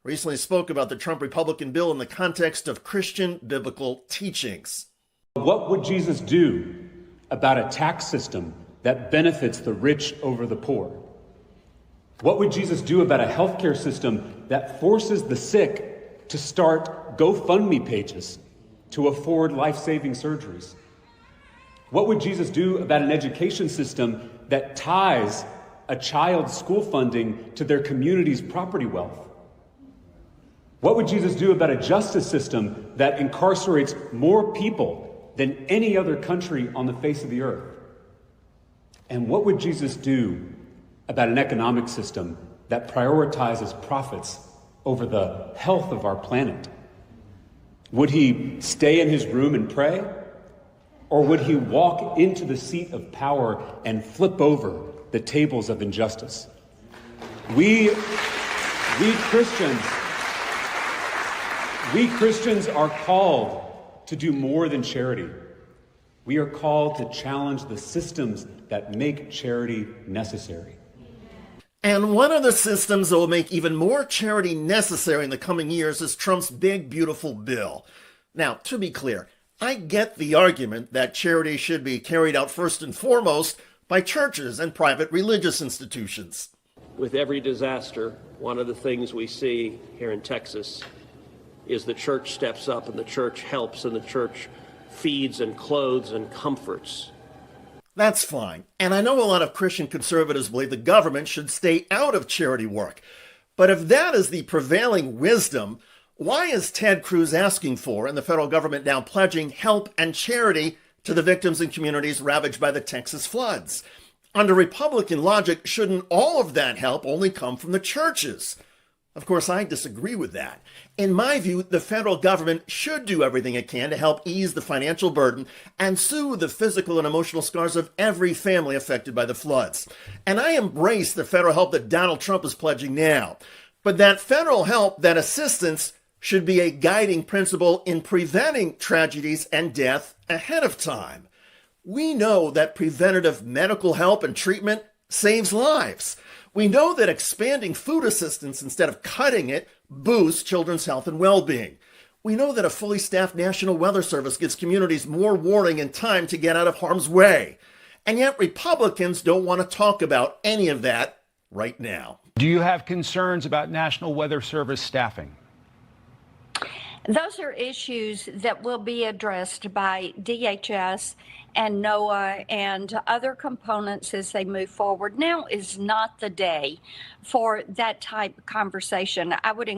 recently spoke about the Trump Republican bill in the context of Christian biblical teachings. What would Jesus do about a tax system that benefits the rich over the poor? What would Jesus do about a healthcare system that forces the sick to start GoFundMe pages to afford life-saving surgeries? What would Jesus do about an education system that ties a child's school funding to their community's property wealth? What would Jesus do about a justice system that incarcerates more people than any other country on the face of the earth? And what would Jesus do about an economic system that prioritizes profits over the health of our planet? Would he stay in his room and pray? Or would he walk into the seat of power and flip over the tables of injustice? We Christians are called to do more than charity. We are called to challenge the systems that make charity necessary. And one of the systems that will make even more charity necessary in the coming years is Trump's big, beautiful bill. Now, to be clear, I get the argument that charity should be carried out first and foremost by churches and private religious institutions. With every disaster, one of the things we see here in Texas is the church steps up and the church helps and the church feeds and clothes and comforts. That's fine. And I know a lot of Christian conservatives believe the government should stay out of charity work. But if that is the prevailing wisdom, why is Ted Cruz asking for, and the federal government now pledging, help and charity to the victims and communities ravaged by the Texas floods? Under Republican logic, shouldn't all of that help only come from the churches? Of course, I disagree with that. In my view, the federal government should do everything it can to help ease the financial burden and soothe the physical and emotional scars of every family affected by the floods. And I embrace the federal help that Donald Trump is pledging now. But that federal help, that assistance, should be a guiding principle in preventing tragedies and death ahead of time. We know that preventative medical help and treatment saves lives. We know that expanding food assistance instead of cutting it boosts children's health and well-being. We know that a fully staffed National Weather Service gives communities more warning and time to get out of harm's way. And yet Republicans don't want to talk about any of that right now. Do you have concerns about National Weather Service staffing? Those are issues that will be addressed by DHS and NOAA and other components as they move forward. Now is not the day for that type of conversation. I would